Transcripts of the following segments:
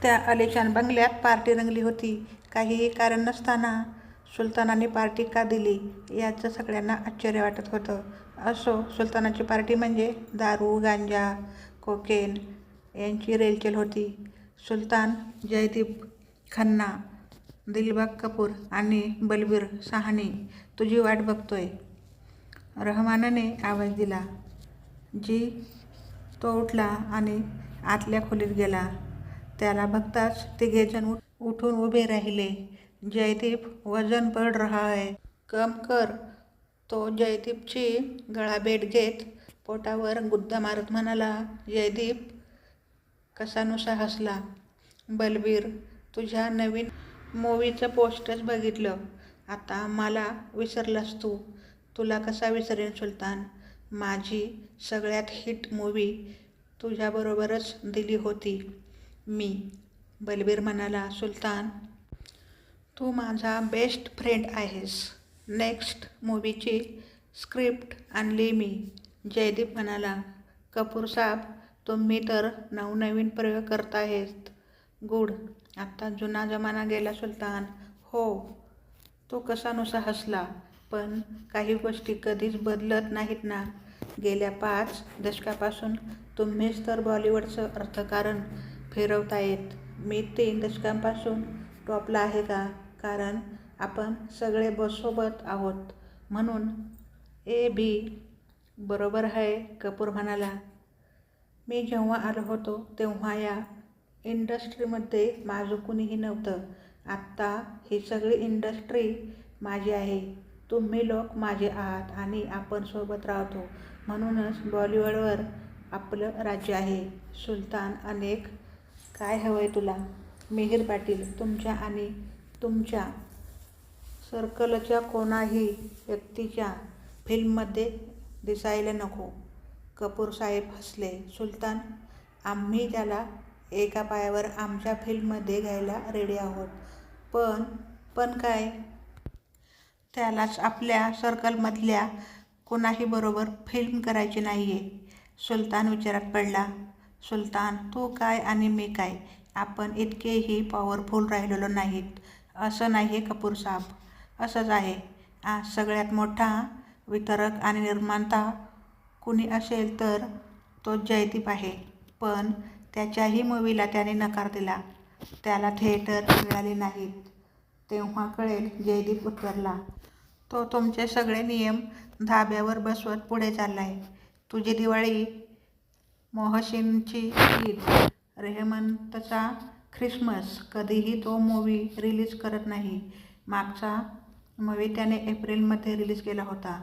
त्या आलिशान बंगल्यात पार्टी रंगली होती. काहीही कारण नसताना सुलतानाने पार्टी का दिली याचं सगळ्यांना आश्चर्य वाटत होतं. असो, सुलतानाची पार्टी म्हणजे दारू, गांजा, कोकेन यांची रेलचेल होती. सुलतान जयदीप खन्ना, दिलबाग कपूर आणि बलबीर साहनी तुझी वाट बघतोय. रहमानने आवाज दिला. जी. तो उठला आणि आतल्या खोलीत गेला. त्याला बघताच तिघेजण उठून उभे राहिले. जयदीप, वजन बढ़ रहा है, कम कर. तो जयदीपची गळाभेट घेत पोटावर गुद्दा मारत म्हणाला. जयदीप कसानुसा हसला. बलबीर, तुझ्या नवीन मूव्हीचं पोस्टर्स बघितलं. आता मला विसरलास तू. तुला कसा विसरेन सुलतान. माझी सगळ्यात हिट मूव्ही तुझ्याबरोबरच दिली होती मी. बलबीर म्हणाला. सुलतान, तू माझा बेस्ट फ्रेंड आहेस. नेक्स्ट मूव्हीची स्क्रिप्ट आणली मी. जयदीप म्हणाला. कपूर साब, तुम्ही तर नवनवीन प्रयोग करताहेत. गुड. आता जुना जमाना गेला सुलतान. हो. तो कसानुसा हसला. पण काही गोष्टी कधीच बदलत नाहीत ना. गेल्या 5 दशकापासून तुम्हीच तर बॉलिवूडचं अर्थकारण फिरवतायत. मी 3 दशकांपासून टॉपला आहे का? कारण आपण सगळे सोबत आहोत म्हणून. ए भी बरोबर आहे, कपूर म्हणाला. मी जेव्हा आलो होतो तेव्हा या इंडस्ट्रीमध्ये माझं कुणीही नव्हतं. आत्ता ही सगळी इंडस्ट्री माझी आहे. तुम्ही लोक माझे आहात आणि आपण सोबत राहतो म्हणूनच बॉलिवूडवर आपलं राज्य आहे. सुलतान अनेक. काय हवंय तुला? मिहीर पाटील, तुमच्या आणि तुमच्या सर्कलच्या कोणाही व्यक्तीच्या फिल्ममध्ये दिसायला नको. कपूर साहेब हसले. सुलतान, आम्ही त्याला एका पायावर आमच्या फिल्ममध्ये घ्यायला रेडी आहोत. पण काय? त्यालाच आपल्या सर्कलमधल्या कुणाहीबरोबर फिल्म करायची नाहीये. सुलतान विचारात पडला. सुलतान, तू काय आणि मी काय? आपण इतकेही पॉवरफुल राहिलेलो नाहीत. असं नाहीये कपूर साब. असंच आहे. आज सगळ्यात मोठा वितरक आणि निर्माता कुणी असेल तर तो जयदीप आहे. पण त्याच्याही मूव्हीला त्याने नकार दिला. त्याला थिएटर मिळाली नाहीत. तेव्हा कळेल, जयदीप उत्तरला. तो तुमचे सगळे नियम धाब्यावर बसवत पुढे चाललाय. तुझी दिवाळी, मोहसिनची ईद, रेहमतचा ख्रिसमस, कधीही तो मूव्ही रिलीज करत नाही. मागचा मूव्ही त्याने एप्रिलमध्ये रिलीज केला होता.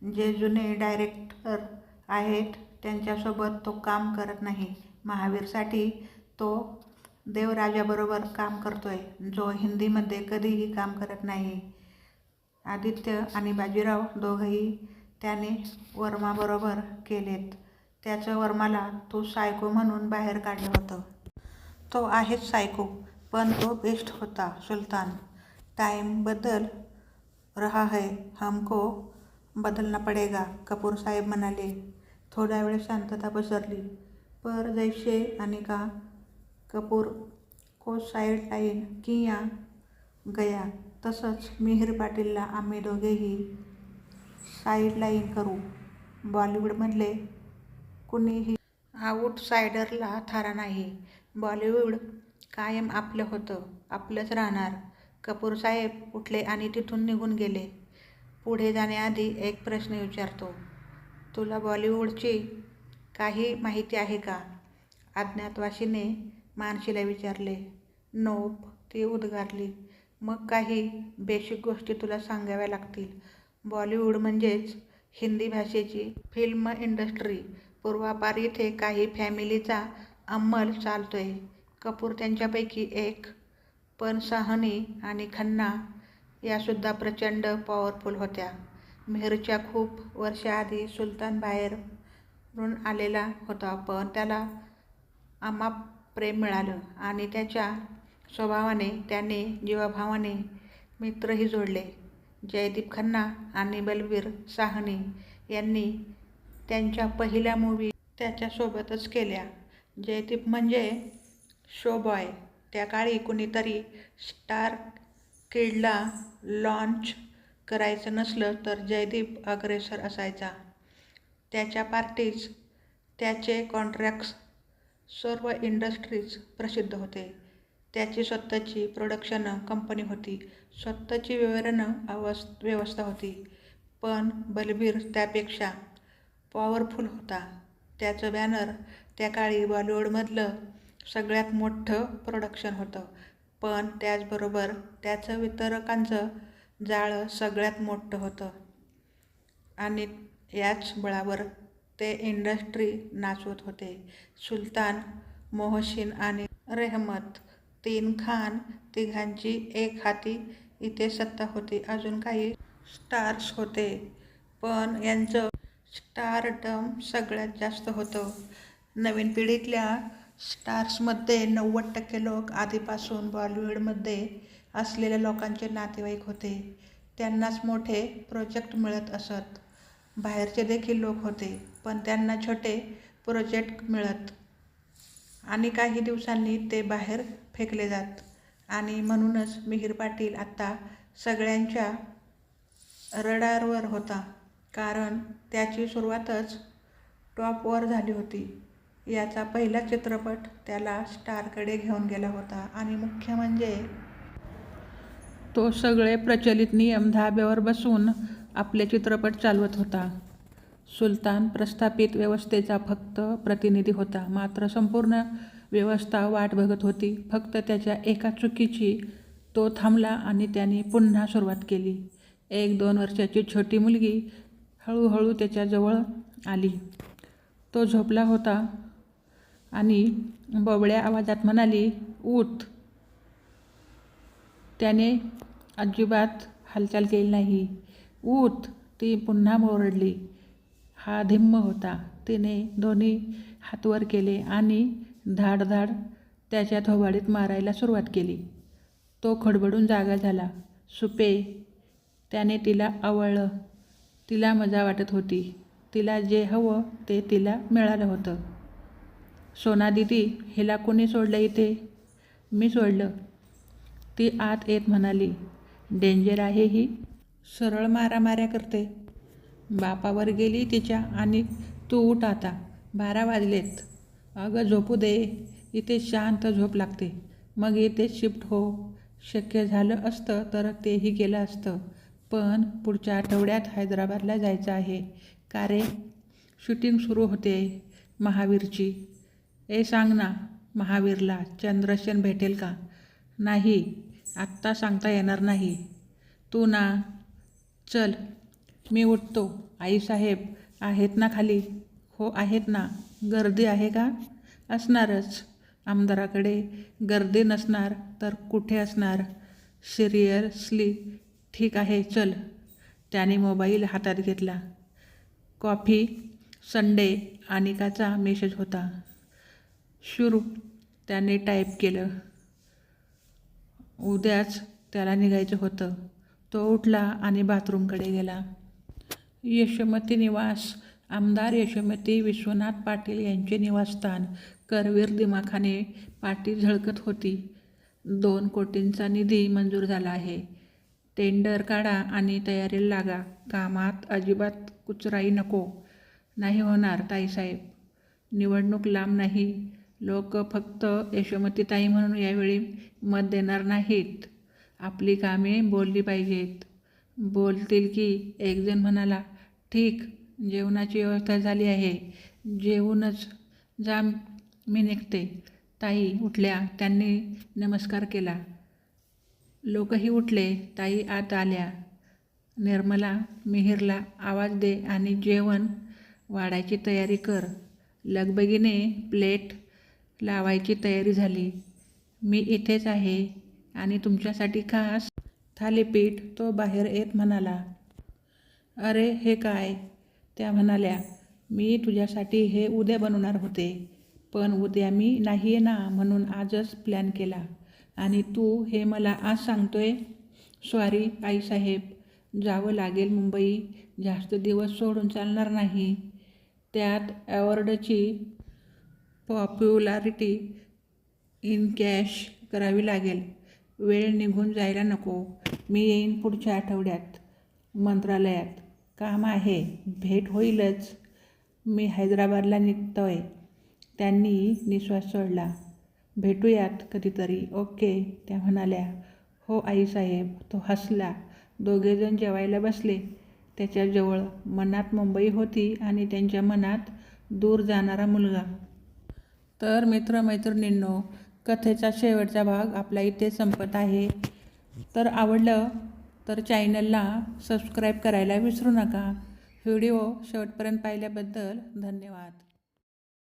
जे जुने डायरेक्टर आहेत त्यांच्यासोबत तो काम करत नाही. महावीरसाठी तो देवराजाबरोबर काम करतोय, जो हिंदीमध्ये कधीही काम करत नाही. आदित्य आणि बाजीराव दोघंही त्याने वर्माबरोबर केलेत. त्याचं वर्माला तू सायको म्हणून बाहेर काढलं होतं. तो आहेच सायको, पण तो बेस्ट होता. सुलतान, टाइम बदल रहा है, हमको बदलना पडेगा, कपूर साहेब म्हणाले. थोडा वेळ शांतता पसरली. पर जैसे अनिका कपूर को साईड लाईन किया गया, तसंच मिहीर पाटीलला आम्ही दोघेही साईडलाईन करू. बॉलिवूडमधले कुणीही आउटसायडरला थारा नाही. बॉलिवूड कायम आपलं होतं, आपलंच राहणार. कपूर साहेब उठले आणि तिथून निघून गेले. पुढे जाण्याआधी एक प्रश्न विचारतो. तुला बॉलिवूडची काही माहिती आहे का? अज्ञातवासीने मानसीला विचारले. नोप, ती उद्गारली. मग काही बेसिक गोष्टी तुला सांगाव्या लागतील. बॉलिवूड म्हणजेच हिंदी भाषेची फिल्म इंडस्ट्री. पूर्वापार इथे काही फॅमिलीचा अंमल चालतोय. कपूर त्यांच्यापैकी एक. पण साहनी आणि खन्ना यासुद्धा प्रचंड पॉवरफुल होत्या. मिहीरच्या खूप वर्षाआधी सुलतान बाहेरून आलेला होता, पण त्याला अमाप प्रेम मिळालं आणि त्याच्या स्वभावाने त्याने जीवाभावाने मित्रही जोडले. जयदीप खन्ना आणि बलबीर साहनी यांनी त्यांच्या पहिल्या मूव्ही त्याच्यासोबतच केल्या. जयदीप म्हणजे शोबॉय. त्या काळी कुणीतरी स्टार किडला लॉन्च करायचं नसलं तर जयदीप अग्रेसर असायचा. त्याच्या पार्टीज, त्याचे कॉन्ट्रॅक्ट्स सर्व इंडस्ट्रीज प्रसिद्ध होते. त्याची स्वतःची प्रोडक्शन कंपनी होती, स्वतःची विवरण व्यवस्था होती. पण बलबीर त्यापेक्षा पॉवरफुल होता. त्याचं बॅनर त्या काळी बॉलिवूडमधलं सगळ्यात मोठं प्रोडक्शन होतं. पण त्याचबरोबर त्याचं वितरकांचं जाळं सगळ्यात मोठं होतं. आणि याच बळावर ते इंडस्ट्री नाचवत होते. सुलतान, मोहसिन आणि रेहमत, तीन खान, तिघांची एक हाती इथे सत्ता होती. अजून काही स्टार्स होते, पण यांचं स्टारडम सगळ्यात जास्त होतं. नवीन पिढीतल्या स्टार्समध्ये 90% लोक आधीपासून बॉलिवूडमध्ये असलेल्या लोकांचे नातेवाईक होते. त्यांनाच मोठे प्रोजेक्ट मिळत असत. बाहेरचे देखील लोक होते, पण त्यांना छोटे प्रोजेक्ट मिळत आणि काही दिवसांनी ते बाहेर फेकले जात. आणि म्हणूनच मिहीर पाटील आत्ता सगळ्यांच्या रडारवर होता, कारण त्याची सुरुवातच टॉपवर झाली होती. याचा पहिला चित्रपट त्याला स्टारकडे घेऊन गेला होता आणि मुख्य म्हणजे तो सगळे प्रचलित नियम धाब्यावर बसवून आपले चित्रपट चालवत होता. सुलतान प्रस्थापित व्यवस्थेचा फक्त प्रतिनिधी होता, मात्र संपूर्ण व्यवस्था वाट बघत होती फक्त त्याच्या एका चुकीची. तो थांबला आणि त्याने पुन्हा सुरुवात केली. 1-2 वर्षाची छोटी मुलगी हळूहळू त्याच्याजवळ आली. तो झोपला होता आणि बोबड्या आवाजात म्हणाली, "उठ." त्याने अजिबात हालचाल केली नाही. "उठ," ती पुन्हा ओरडली. हा धिम्म होता. तिने दोन्ही हात वर केले आणि धाडधाड त्याच्या थोबाडीत मारायला सुरुवात केली. तो खडबडून जागा झाला. "सुपे." त्याने तिला आवळलं. तिला मजा वाटत होती. तिला जे हवं ते तिला मिळालं होतं. "सोना दीदी, हिला कुणी सोडलं इथे?" "मी सोडलं." ती आत येत म्हणाली. "डेंजर आहे ही. सरळ मारामाऱ्या करते." बापावर गेली तिच्या. "आणि तू उठ आता, 12 वाजलेत." "अगं झोपू दे, इथे शांत झोप लागते." "मग इथेच शिफ्ट हो." शक्य झालं असतं तर तेही केलं असतं, पण पुढच्या आठवड्यात हैदराबादला जायचं आहे. "का रे?" "शूटिंग सुरू होतेय महावीरची." "ए सांग ना, महावीरला चंद्रसेन भेटेल का?" "नाही, आत्ता सांगता येणार नाही." "तू ना." "चल." मी उठतो. "आईसाहेब आहेत ना खाली?" "हो आहेत ना." "गर्दी आहे का?" "असणारच. आमदाराकडे गर्दी नसणार तर कुठे असणार?" "सिरियसली?" "ठीक आहे, चल." त्याने मोबाईल हातात घेतला. कॉफी संडे अनिकाचा मेसेज होता. "शुरू." त्याने टाईप केलं. उद्याच त्याला निघायचं होतं. तो उठला आणि बाथरूमकडे गेला. यशोमती निवास. आमदार यशोमती विश्वनाथ पाटील यांचे निवासस्थान. करवीर दिमाखाने पाटी झळकत होती. 2 कोटींचा निधी मंजूर झाला आहे. टेंडर काढा आणि तयारीला लागा. कामात अजिबात कुचराई नको. "नाही होणार ताईसाहेब. निवडणूक लांब नाही. लोक फक्त यशोमतीताई म्हणून यावेळी मत देणार नाहीत. आपली कामे बोलली पाहिजेत." "बोलतील की." एकजण म्हणाला. "ठीक, जेवणाची व्यवस्था झाली आहे. जेवूनच जा, मी निघते." ताई उठल्या. त्यांनी नमस्कार केला. लोकही उठले. ताई आत आल्या. "निर्मला, मिहीरला आवाज दे आणि जेवण वाढायची तयारी कर." लगबगीने प्लेट लावायची तयारी झाली. "मी इथेच आहे आणि तुमच्यासाठी खास थालीपीठ." तो बाहेर येत म्हणाला. "अरे हे काय?" त्या म्हणाल्या. "मी तुझ्यासाठी हे उद्या बनवणार होते, पण उद्या मी नाहीये ना, म्हणून आजच प्लॅन केला. आणि तू हे मला आज सांगतोय?" "सॉरी आईसाहेब, जावं लागेल मुंबई. जास्त दिवस सोडून चालणार नाही. त्यात अवॉर्डची पॉप्युलॅरिटी इन कॅश करावी लागेल. वेळ निघून जायला नको. मी येईन पुढच्या आठवड्यात. मंत्रालयात काम आहे. भेट होईलच. मी हैदराबादला निघतोय. त्यांनी निश्वास सोडला. भेटूयात कधीतरी. ओके, त्या म्हणाल्या. हो आईसाहेब. तो हसला. दोघेजण जेवायला बसले. त्याच्याजवळ मनात मुंबई होती आणि त्यांच्या मनात दूर जाणारा मुलगा. तर मित्रमैत्रिणींनो, कथेचा शेवटचा भाग आपला इथे संपत आहे. तर आवडलं तर चॅनलला सबस्क्राईब करायला विसरू नका. व्हिडिओ शेवटपर्यंत पाहिल्याबद्दल धन्यवाद.